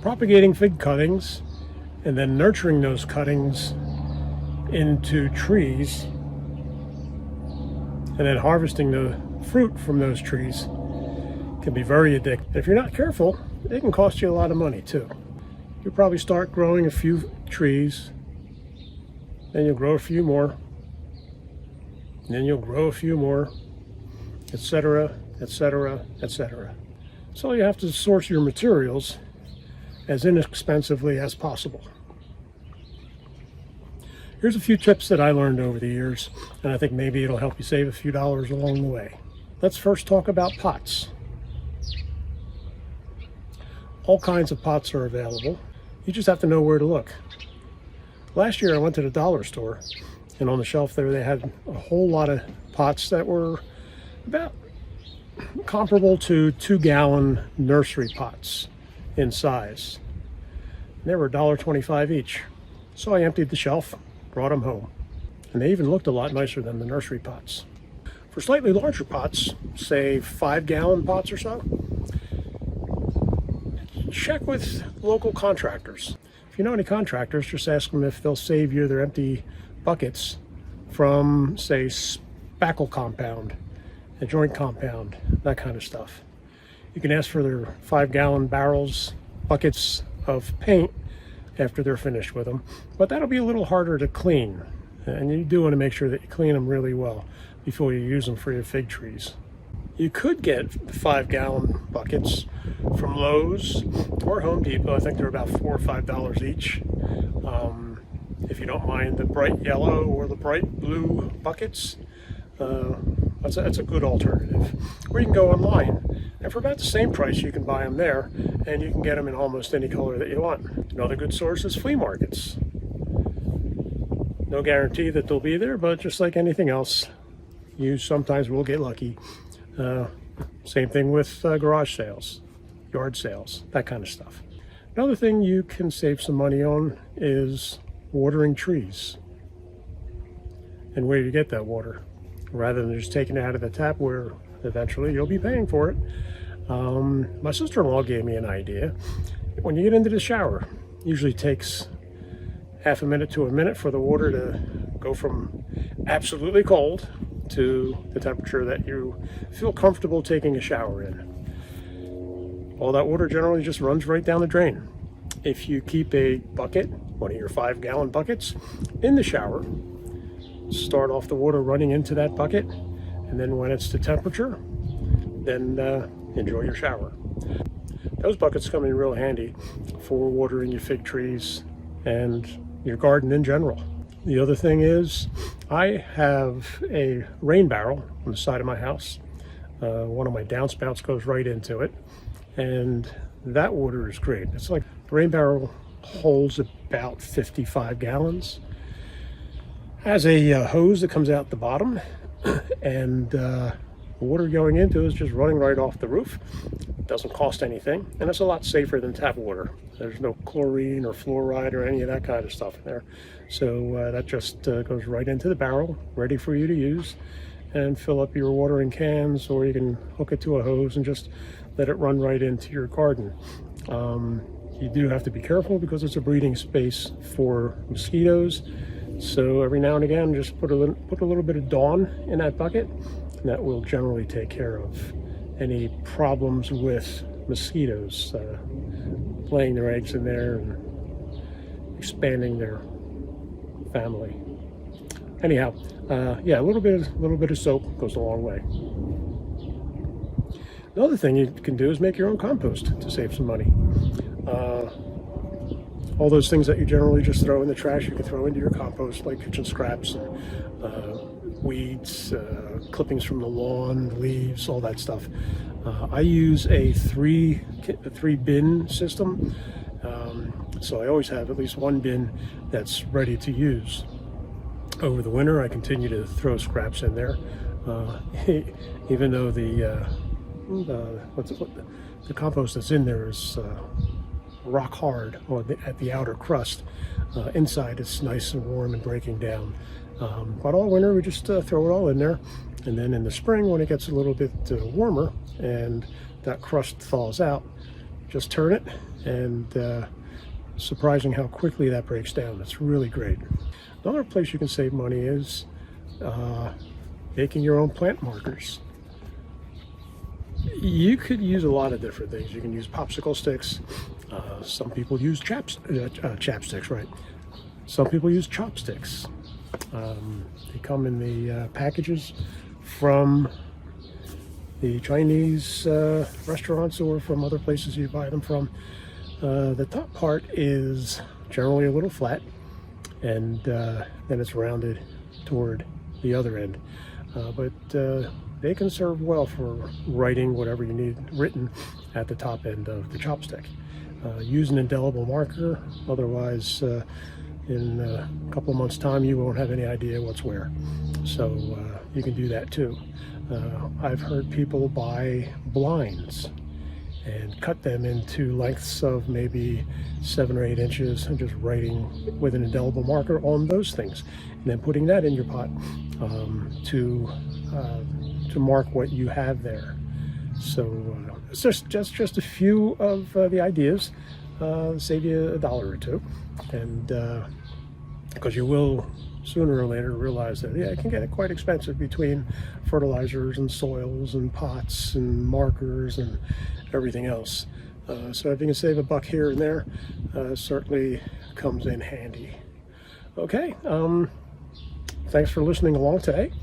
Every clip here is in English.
propagating fig cuttings and then nurturing those cuttings into trees and then harvesting the fruit from those trees can be very addictive. If you're not careful, it can cost you a lot of money too. You'll probably start growing a few trees, then you'll grow a few more, and then you'll grow a few more, etc., etc., etc. So you have to source your materials as inexpensively as possible. Here's a few tips that I learned over the years, and I think maybe it'll help you save a few dollars along the way. Let's first talk about pots. All kinds of pots are available. You just have to know where to look. Last year I went to the dollar store, and on the shelf there they had a whole lot of pots that were about comparable to 2-gallon nursery pots in size. They were $1.25 each. So I emptied the shelf, brought them home. And they even looked a lot nicer than the nursery pots. For slightly larger pots, say 5-gallon pots or so, check with local contractors. If you know any contractors, just ask them if they'll save you their empty buckets from, say, spackle compound, a joint compound, that kind of stuff. You can ask for their 5-gallon barrels, buckets of paint after they're finished with them, but that'll be a little harder to clean, and you do want to make sure that you clean them really well before you use them for your fig trees. You could get 5-gallon buckets from Lowe's or Home Depot. I think they're about $4 or $5 each. If you don't mind the bright yellow or the bright blue buckets, that's a good alternative. Or you can go online, and for about the same price you can buy them there, and you can get them in almost any color that you want. Another good source is flea markets. No guarantee that they'll be there, but just like anything else, you sometimes will get lucky. Same thing with garage sales, yard sales, that kind of stuff. Another thing you can save some money on is watering trees and where you get that water, rather than just taking it out of the tap where eventually you'll be paying for it. My sister-in-law gave me an idea. When you get into the shower, it usually takes half a minute to a minute for the water to go from absolutely cold to the temperature that you feel comfortable taking a shower in. All that water generally just runs right down the drain. If you keep a bucket, one of your 5-gallon buckets, in the shower, start off the water running into that bucket, and then when it's the temperature, then enjoy your shower. Those buckets come in real handy for watering your fig trees and your garden in general. The other thing is, I have a rain barrel on the side of my house. One of my downspouts goes right into it, and that water is great. It's like the rain barrel holds about 55 gallons. Has a hose that comes out the bottom, and the water going into is just running right off the roof. It doesn't cost anything, and it's a lot safer than tap water. There's no chlorine or fluoride or any of that kind of stuff in there. So that just goes right into the barrel, ready for you to use, and fill up your watering cans, or you can hook it to a hose and just let it run right into your garden. You do have to be careful because it's a breeding space for mosquitoes. So every now and again, just put a little bit of Dawn in that bucket, and that will generally take care of any problems with mosquitoes laying their eggs in there and expanding their family. Anyhow, yeah, a little bit of soap goes a long way. Another thing you can do is make your own compost to save some money. All those things that you generally just throw in the trash, you can throw into your compost, like kitchen scraps, weeds, clippings from the lawn, leaves, all that stuff. I use a three bin system, so I always have at least one bin that's ready to use. Over the winter, I continue to throw scraps in there, even though the compost that's in there is rock hard at the outer crust. Inside it's nice and warm and breaking down. But all winter we just throw it all in there, and then in the spring when it gets a little bit warmer and that crust thaws out, just turn it, and surprising how quickly that breaks down. It's really great. Another place you can save money is making your own plant markers. You could use a lot of different things. You can use popsicle sticks. Some people use chapsticks, right? Some people use chopsticks. They come in the packages from the Chinese restaurants or from other places you buy them from. The top part is generally a little flat, and then it's rounded toward the other end. But they can serve well for writing whatever you need written at the top end of the chopstick. Use an indelible marker, otherwise in a couple of months' time you won't have any idea what's where. So you can do that too. I've heard people buy blinds and cut them into lengths of maybe 7 or 8 inches and just writing with an indelible marker on those things, and then putting that in your pot to mark what you have there. So it's just a few of the ideas. Save you $1 or $2, and because you will sooner or later realize that, yeah, it can get quite expensive between fertilizers and soils and pots and markers and everything else. So if you can save $1 here and there, certainly comes in handy. Okay, thanks for listening along today.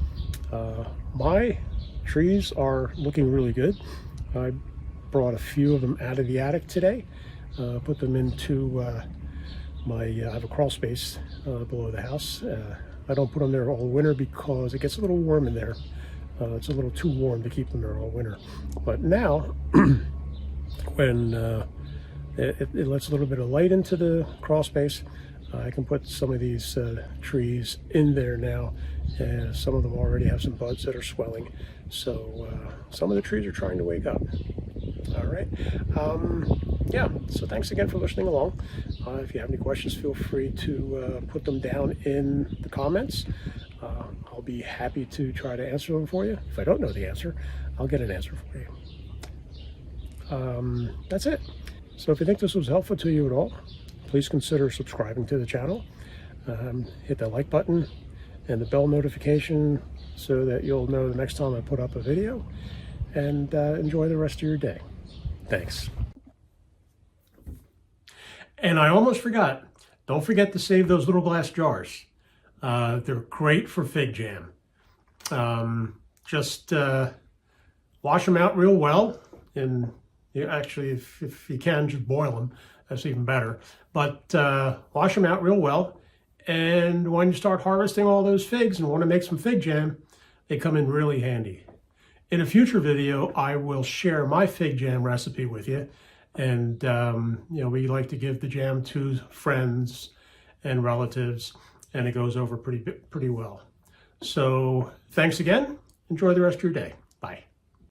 My trees are looking really good. I brought a few of them out of the attic today, put them into I have a crawl space below the house. I don't put them there all winter because it gets a little warm in there. It's a little too warm to keep them there all winter. But now, when it lets a little bit of light into the crawl space, I can put some of these trees in there now, and some of them already have some buds that are swelling. So some of the trees are trying to wake up. All right. Yeah, so thanks again for listening along. If you have any questions, feel free to put them down in the comments. I'll be happy to try to answer them for you. If I don't know the answer, I'll get an answer for you. That's it. So if you think this was helpful to you at all, please consider subscribing to the channel. Hit that like button and the bell notification so that you'll know the next time I put up a video, and enjoy the rest of your day. Thanks. And I almost forgot, don't forget to save those little glass jars. They're great for fig jam. Just wash them out real well, and actually if you can, just boil them. That's even better. But wash them out real well, and when you start harvesting all those figs and want to make some fig jam, they come in really handy. In a future video, I will share my fig jam recipe with you. And, we like to give the jam to friends and relatives, and it goes over pretty well. So thanks again. Enjoy the rest of your day. Bye.